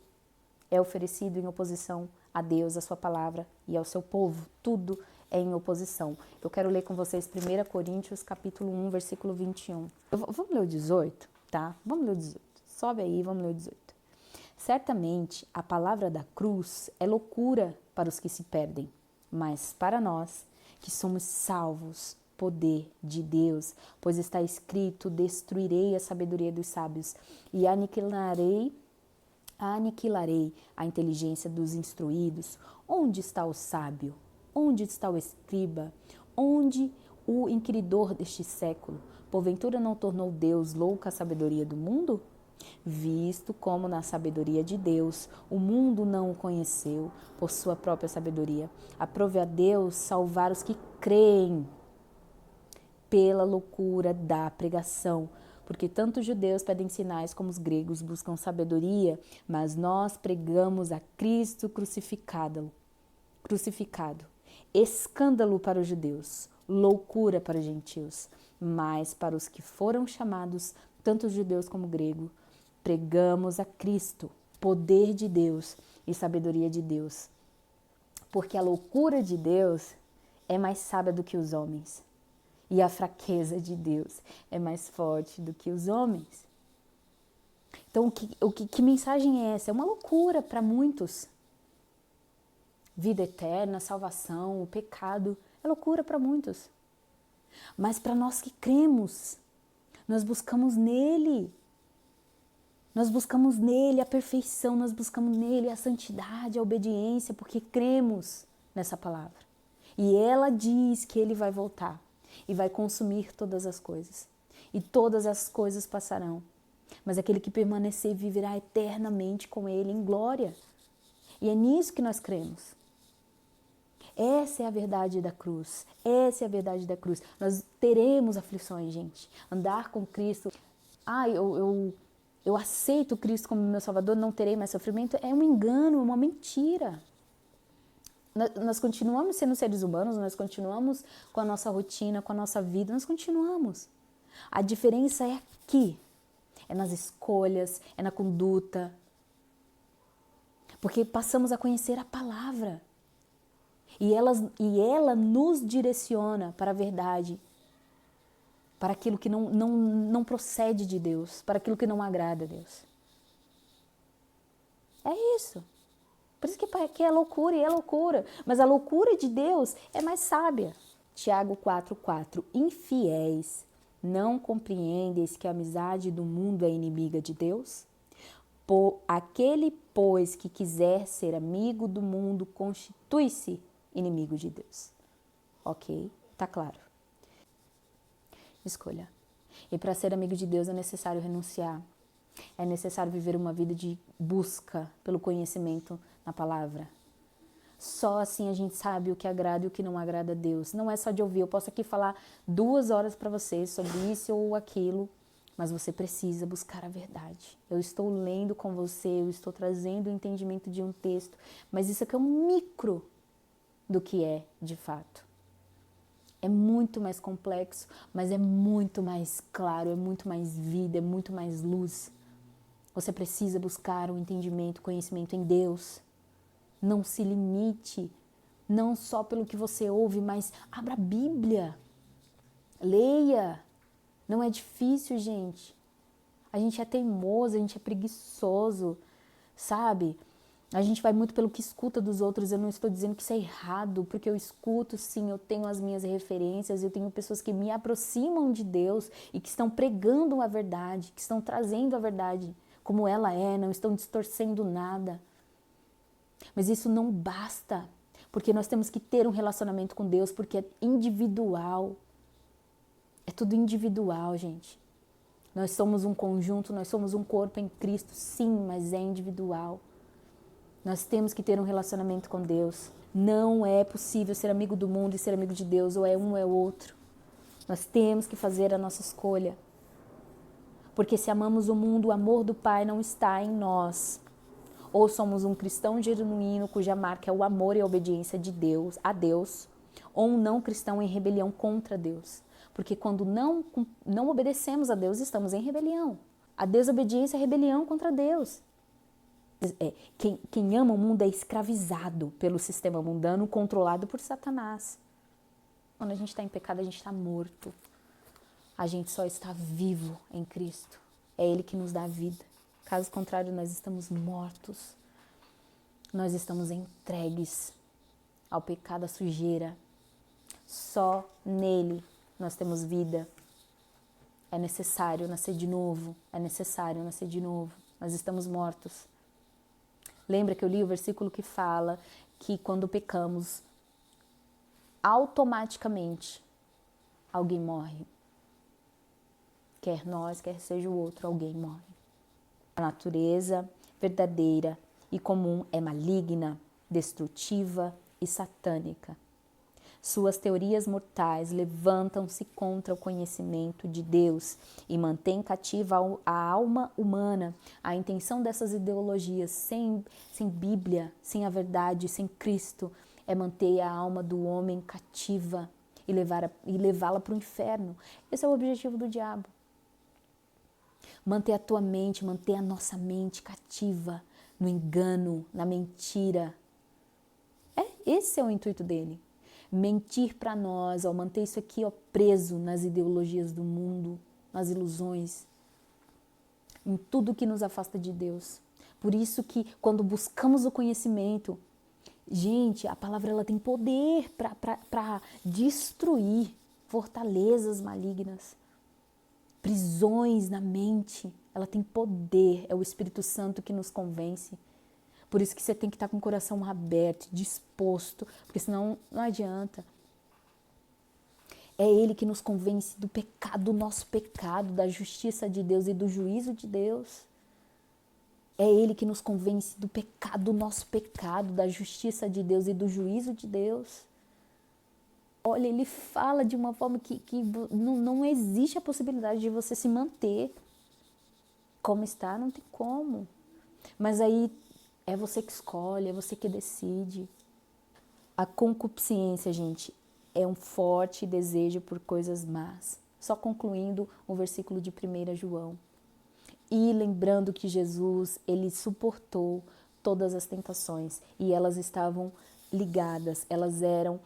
é oferecido em oposição a Deus, a sua palavra e ao seu povo. Tudo é em oposição. Eu quero ler com vocês 1 Coríntios, capítulo 1, versículo 21. Vamos ler o 18, tá? Vamos ler o 18. Sobe aí, vamos ler o 18. Certamente, a palavra da cruz é loucura para os que se perdem, mas para nós, que somos salvos, poder de Deus, pois está escrito, destruirei a sabedoria dos sábios e aniquilarei a inteligência dos instruídos. Onde está o sábio? Onde está o escriba? Onde o inquiridor deste século? Porventura não tornou Deus louca a sabedoria do mundo? Visto como na sabedoria de Deus o mundo não o conheceu por sua própria sabedoria. Aprove a Deus salvar os que creem pela loucura da pregação. Porque tanto os judeus pedem sinais como os gregos buscam sabedoria, mas nós pregamos a Cristo crucificado. Escândalo para os judeus, loucura para os gentios, mas para os que foram chamados, tanto os judeus como gregos, pregamos a Cristo, poder de Deus e sabedoria de Deus. Porque a loucura de Deus é mais sábia do que os homens. E a fraqueza de Deus é mais forte do que os homens. Então, que mensagem é essa? É uma loucura para muitos. Vida eterna, salvação, o pecado, é loucura para muitos. Mas para nós que cremos, nós buscamos nele. Nós buscamos nele a perfeição, nós buscamos nele a santidade, a obediência, porque cremos nessa palavra. E ela diz que ele vai voltar. E vai consumir todas as coisas. E todas as coisas passarão. Mas aquele que permanecer viverá eternamente com ele em glória. E é nisso que nós cremos. Essa é a verdade da cruz. Essa é a verdade da cruz. Nós teremos aflições, gente. Andar com Cristo. Eu aceito Cristo como meu Salvador, não terei mais sofrimento. É um engano, é uma mentira. Nós continuamos sendo seres humanos, nós continuamos com a nossa rotina, com a nossa vida, nós continuamos. A diferença é aqui, é nas escolhas, é na conduta. Porque passamos a conhecer a palavra. E ela nos direciona para a verdade, para aquilo que não procede de Deus, para aquilo que não agrada a Deus. É isso. Por isso que é loucura e é loucura. Mas a loucura de Deus é mais sábia. Tiago 4,4. Infiéis, não compreendeis que a amizade do mundo é inimiga de Deus? Aquele, pois, que quiser ser amigo do mundo, constitui-se inimigo de Deus. Ok? Tá claro. Escolha. E para ser amigo de Deus é necessário renunciar. É necessário viver uma vida de busca pelo conhecimento na palavra. Só assim a gente sabe o que agrada e o que não agrada a Deus. Não é só de ouvir. Eu posso aqui falar 2 horas para vocês sobre isso ou aquilo, mas você precisa buscar a verdade. Eu estou lendo com você, eu estou trazendo o entendimento de um texto, mas isso aqui é um micro do que é de fato. É muito mais complexo, mas é muito mais claro, é muito mais vida, é muito mais luz. Você precisa buscar o entendimento, o conhecimento em Deus. Não se limite, não só pelo que você ouve, mas abra a Bíblia. Leia. Não é difícil, gente. A gente é teimoso, a gente é preguiçoso, sabe? A gente vai muito pelo que escuta dos outros. Eu não estou dizendo que isso é errado, porque eu escuto, sim, eu tenho as minhas referências, eu tenho pessoas que me aproximam de Deus e que estão pregando a verdade, que estão trazendo a verdade como ela é, não estão distorcendo nada. Mas isso não basta, porque nós temos que ter um relacionamento com Deus, porque é individual. É tudo individual, gente. Nós somos um conjunto, nós somos um corpo em Cristo, sim, mas é individual. Nós temos que ter um relacionamento com Deus. Não é possível ser amigo do mundo e ser amigo de Deus, ou é um ou é outro. Nós temos que fazer a nossa escolha. Porque se amamos o mundo, o amor do Pai não está em nós. Ou somos um cristão genuíno cuja marca é o amor e a obediência de Deus, a Deus, ou um não cristão em rebelião contra Deus. Porque quando não obedecemos a Deus, estamos em rebelião. A desobediência é rebelião contra Deus. Quem ama o mundo é escravizado pelo sistema mundano, controlado por Satanás. Quando a gente está em pecado, a gente está morto. A gente só está vivo em Cristo. É Ele que nos dá vida. Caso contrário, nós estamos mortos. Nós estamos entregues ao pecado, à sujeira. Só nele nós temos vida. É necessário nascer de novo. É necessário nascer de novo. Nós estamos mortos. Lembra que eu li o versículo que fala que quando pecamos, automaticamente alguém morre. Quer nós, quer seja o outro, alguém morre. A natureza verdadeira e comum é maligna, destrutiva e satânica. Suas teorias mortais levantam-se contra o conhecimento de Deus e mantêm cativa a alma humana. A intenção dessas ideologias sem Bíblia, sem a verdade, sem Cristo, é manter a alma do homem cativa e levá-la para o inferno. Esse é o objetivo do diabo. Manter a tua mente, manter a nossa mente cativa no engano, na mentira. Esse é o intuito dele. Mentir para nós, manter isso aqui preso nas ideologias do mundo, nas ilusões, em tudo que nos afasta de Deus. Por isso que quando buscamos o conhecimento, gente, a palavra ela tem poder para destruir fortalezas malignas, prisões na mente. Ela tem poder, é o Espírito Santo que nos convence. Por isso que você tem que estar com o coração aberto, disposto, porque senão não adianta. É Ele que nos convence do pecado, do nosso pecado, da justiça de Deus e do juízo de Deus. É Ele que nos convence do pecado, do nosso pecado, da justiça de Deus e do juízo de Deus. Olha, Ele fala de uma forma que não existe a possibilidade de você se manter como está, não tem como. Mas aí é você que escolhe, é você que decide. A concupiscência, gente, é um forte desejo por coisas más. Só concluindo o versículo de 1 João. E lembrando que Jesus, ele suportou todas as tentações e elas estavam ligadas, elas eram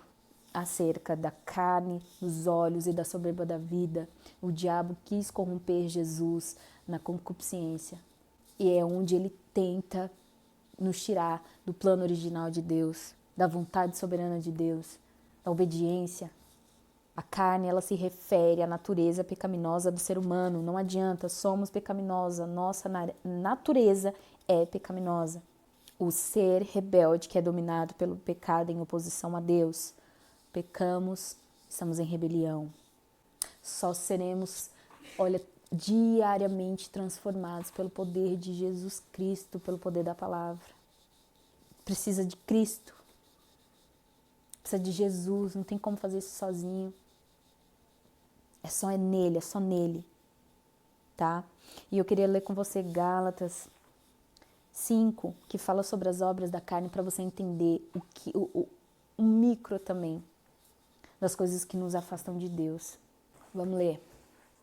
acerca da carne, dos olhos e da soberba da vida. O diabo quis corromper Jesus na concupiscência e é onde ele tenta nos tirar do plano original de Deus, da vontade soberana de Deus, da obediência. A carne, ela se refere à natureza pecaminosa do ser humano. Não adianta, somos pecaminosa, nossa natureza é pecaminosa. O ser rebelde que é dominado pelo pecado em oposição a Deus. Pecamos, estamos em rebelião. Só seremos, diariamente transformados pelo poder de Jesus Cristo, pelo poder da palavra. Precisa de Cristo. Precisa de Jesus, não tem como fazer isso sozinho. É só nele, tá? E eu queria ler com você Gálatas 5, que fala sobre as obras da carne, para você entender o micro também. das coisas que nos afastam de Deus. Vamos ler.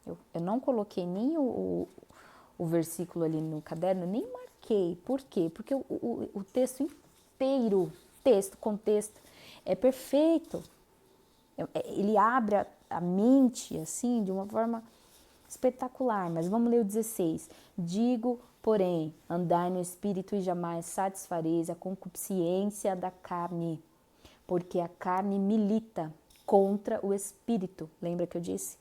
Eu não coloquei nem o versículo ali no caderno, nem marquei. Por quê? Porque o texto inteiro, contexto, é perfeito. Ele abre a mente, assim, de uma forma espetacular. Mas vamos ler o 16. Digo, porém, andai no Espírito e jamais satisfareis a concupiscência da carne, porque a carne milita contra o Espírito. Lembra que eu disse?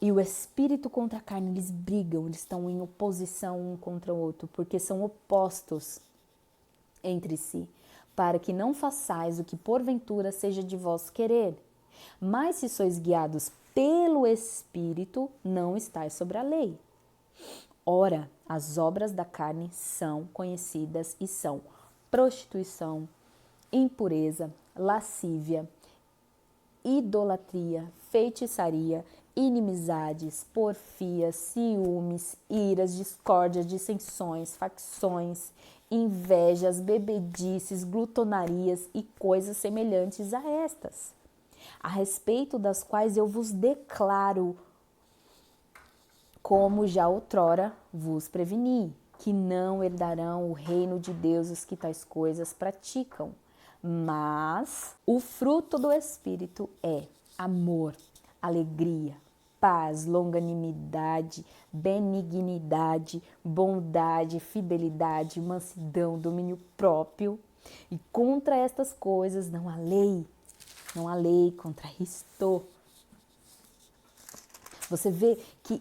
E o Espírito contra a carne, eles brigam, eles estão em oposição um contra o outro, porque são opostos entre si, para que não façais o que porventura seja de vós querer. Mas se sois guiados pelo Espírito, não estáis sobre a lei. Ora, as obras da carne são conhecidas e são prostituição, impureza, lascívia, idolatria, feitiçaria, inimizades, porfias, ciúmes, iras, discórdias, dissensões, facções, invejas, bebedices, glutonarias e coisas semelhantes a estas, a respeito das quais eu vos declaro, como já outrora vos preveni, que não herdarão o reino de Deus os que tais coisas praticam. Mas o fruto do Espírito é amor, alegria, paz, longanimidade, benignidade, bondade, fidelidade, mansidão, domínio próprio. E contra estas coisas não há lei contra isto. Você vê que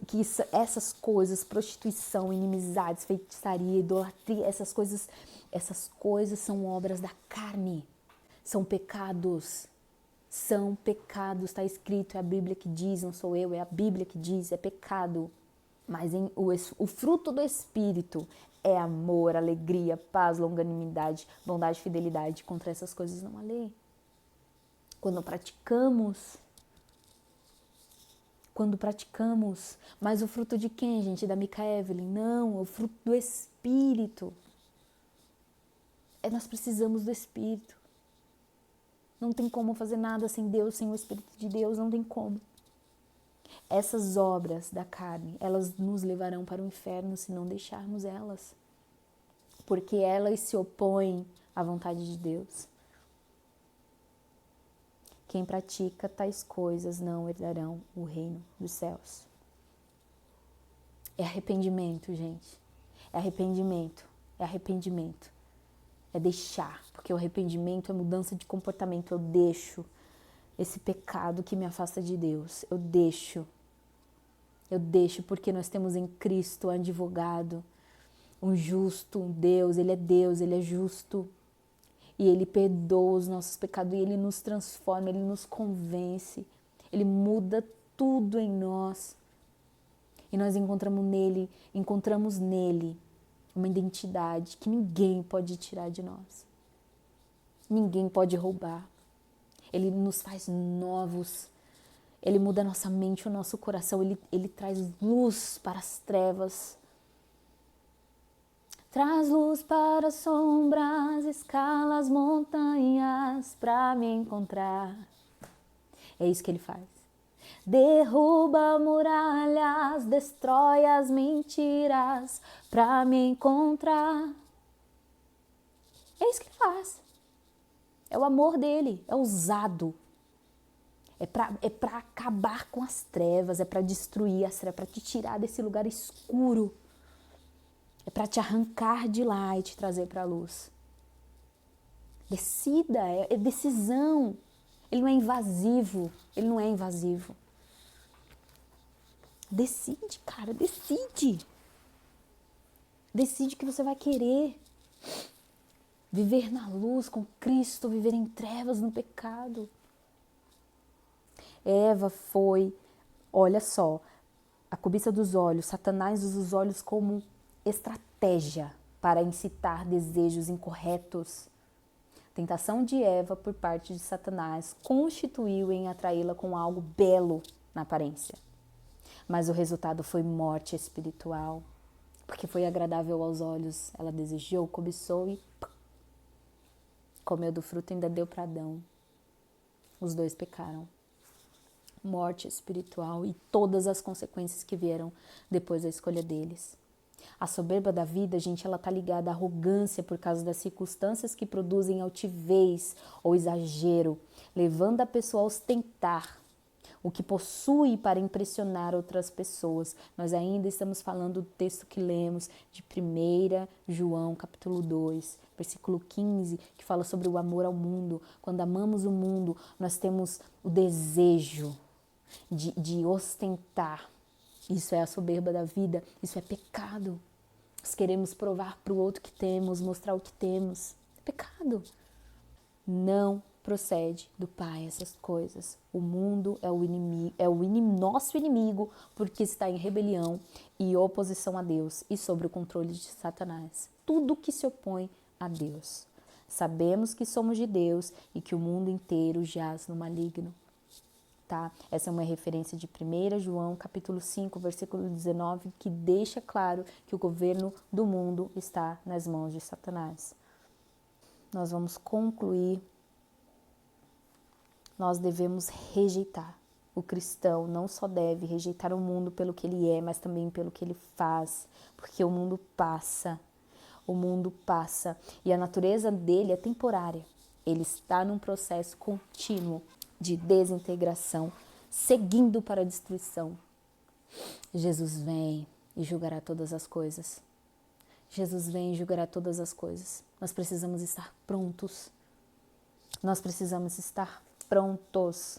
essas coisas, prostituição, inimizades, feitiçaria, idolatria, essas coisas são obras da carne, são pecados, está escrito, é a Bíblia que diz, não sou eu, é a Bíblia que diz, é pecado. Mas o fruto do Espírito é amor, alegria, paz, longanimidade, bondade, fidelidade. Contra essas coisas não há lei. Quando praticamos, mas o fruto de quem, gente? Da Mica Evelyn? Não, é o fruto do Espírito. Nós precisamos do Espírito. Não tem como fazer nada sem Deus, sem o Espírito de Deus, não tem como. Essas obras da carne, elas nos levarão para o inferno se não deixarmos elas. Porque elas se opõem à vontade de Deus. Quem pratica tais coisas não herdarão o reino dos céus. É arrependimento, gente. É arrependimento. É deixar, porque o arrependimento é mudança de comportamento. Eu deixo esse pecado que me afasta de Deus. Eu deixo porque nós temos em Cristo um advogado, um justo, um Deus, Ele é justo. E Ele perdoa os nossos pecados, e Ele nos transforma, Ele nos convence, Ele muda tudo em nós. E nós encontramos nele uma identidade que ninguém pode tirar de nós. Ninguém pode roubar. Ele nos faz novos. Ele muda a nossa mente, o nosso coração. Ele traz luz para as trevas. Traz luz para as sombras, escala as montanhas para me encontrar. É isso que Ele faz. Derruba muralhas, destrói as mentiras para me encontrar. É isso que Ele faz. É o amor dele, é ousado. É para acabar com as trevas, é para destruir as trevas, para te tirar desse lugar escuro. É para te arrancar de lá e te trazer para a luz. Decida, é decisão. Ele não é invasivo. Decide, cara, decide. Decide que você vai querer viver na luz com Cristo, viver em trevas, no pecado. Eva foi, olha só, a cobiça dos olhos. Satanás usa os olhos como estratégia para incitar desejos incorretos. A tentação de Eva por parte de Satanás constituiu em atraí-la com algo belo na aparência. Mas o resultado foi morte espiritual, porque foi agradável aos olhos. Ela desejou, cobiçou e comeu do fruto e ainda deu para Adão. Os dois pecaram. Morte espiritual e todas as consequências que vieram depois da escolha deles. A soberba da vida, gente, ela tá ligada à arrogância por causa das circunstâncias que produzem altivez ou exagero, levando a pessoa a ostentar o que possui para impressionar outras pessoas. Nós ainda estamos falando do texto que lemos de 1 João, capítulo 2, versículo 15, que fala sobre o amor ao mundo. Quando amamos o mundo, nós temos o desejo de ostentar. Isso é a soberba da vida, isso é pecado. Nós queremos provar para o outro que temos, mostrar o que temos. É pecado. Não procede do Pai essas coisas. O mundo é o inimigo, nosso inimigo, porque está em rebelião e oposição a Deus e sob o controle de Satanás. Tudo que se opõe a Deus. Sabemos que somos de Deus e que o mundo inteiro jaz no maligno. Tá? Essa é uma referência de 1 João, capítulo 5, versículo 19, que deixa claro que o governo do mundo está nas mãos de Satanás. Nós vamos concluir. Nós devemos rejeitar. O cristão não só deve rejeitar o mundo pelo que ele é, mas também pelo que ele faz, porque o mundo passa. O mundo passa e a natureza dele é temporária. Ele está num processo contínuo de desintegração, seguindo para a destruição. Jesus vem e julgará todas as coisas. Jesus vem e julgará todas as coisas. Nós precisamos estar prontos. Nós precisamos estar prontos.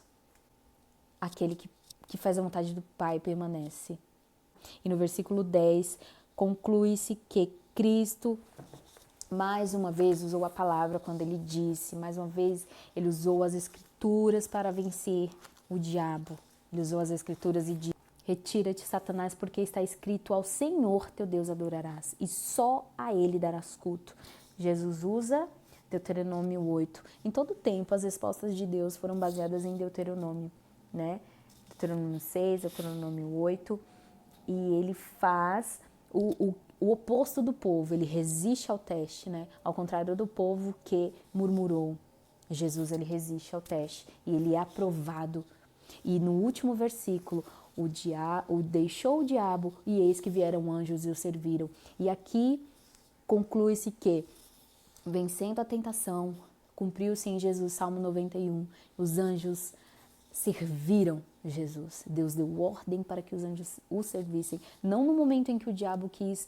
Aquele que faz a vontade do Pai permanece. E no versículo 10, conclui-se que Cristo, mais uma vez, usou a palavra quando ele disse, mais uma vez, ele usou as escrituras para vencer o diabo. Ele usou as escrituras e disse: retira-te, Satanás, porque está escrito: ao Senhor teu Deus adorarás, e só a ele darás culto. Jesus usa Deuteronômio 8. Em todo tempo, as respostas de Deus foram baseadas em Deuteronômio, né? Deuteronômio 6, Deuteronômio 8, e ele faz o oposto do povo, ele resiste ao teste, né? Ao contrário do povo que murmurou. Jesus, ele resiste ao teste e ele é aprovado. E no último versículo, o deixou o diabo e eis que vieram anjos e o serviram. E aqui conclui-se que, vencendo a tentação, cumpriu-se em Jesus, Salmo 91, os anjos serviram Jesus. Deus deu ordem para que os anjos o servissem. Não no momento em que o diabo quis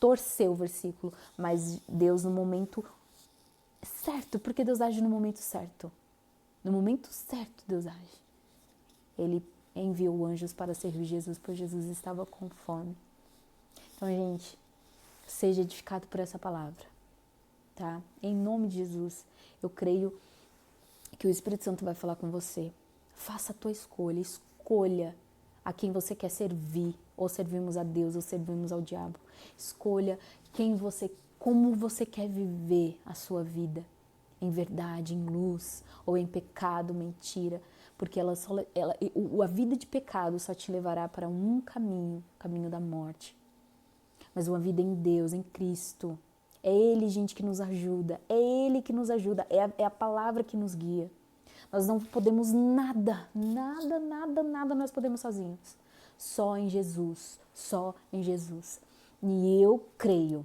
torcer o versículo, mas Deus no momento certo, porque Deus age no momento certo. No momento certo Deus age. Ele enviou anjos para servir Jesus, pois Jesus estava com fome. Então, gente, seja edificado por essa palavra, tá? Em nome de Jesus, eu creio que o Espírito Santo vai falar com você. Faça a tua escolha, escolha a quem você quer servir, ou servimos a Deus, ou servimos ao diabo. Escolha como você quer viver a sua vida, em verdade, em luz, ou em pecado, mentira, porque a vida de pecado só te levará para um caminho, o caminho da morte. Mas uma vida em Deus, em Cristo, é Ele, gente, que nos ajuda, é Ele que nos ajuda, é a palavra que nos guia. Nós não podemos nada nós podemos sozinhos. Só em Jesus, só em Jesus. E eu creio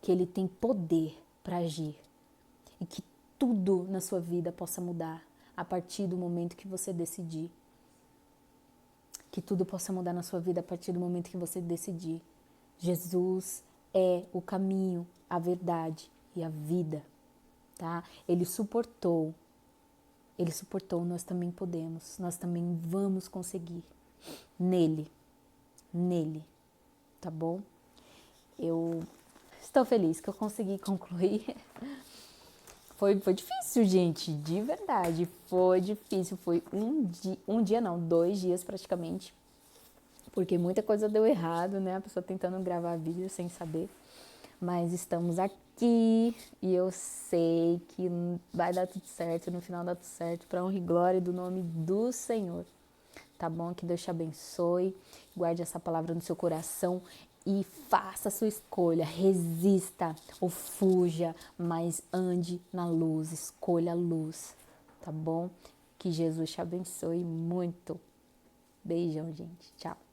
que Ele tem poder para agir e que tudo na sua vida possa mudar a partir do momento que você decidir. Que tudo possa mudar na sua vida a partir do momento que você decidir. Jesus é o caminho, a verdade e a vida. Tá? Ele suportou, nós também podemos, nós também vamos conseguir, nele, tá bom? Eu estou feliz que eu consegui concluir. Foi difícil, gente, de verdade, foi difícil, foi 2 dias praticamente, porque muita coisa deu errado, né? A pessoa tentando gravar vídeo sem saber, mas estamos aqui e eu sei que vai dar tudo certo, no final dá tudo certo, para honra e glória do nome do Senhor, tá bom? Que Deus te abençoe, guarde essa palavra no seu coração e faça a sua escolha, resista ou fuja, mas ande na luz, escolha a luz, tá bom? Que Jesus te abençoe muito. Beijão, gente. Tchau.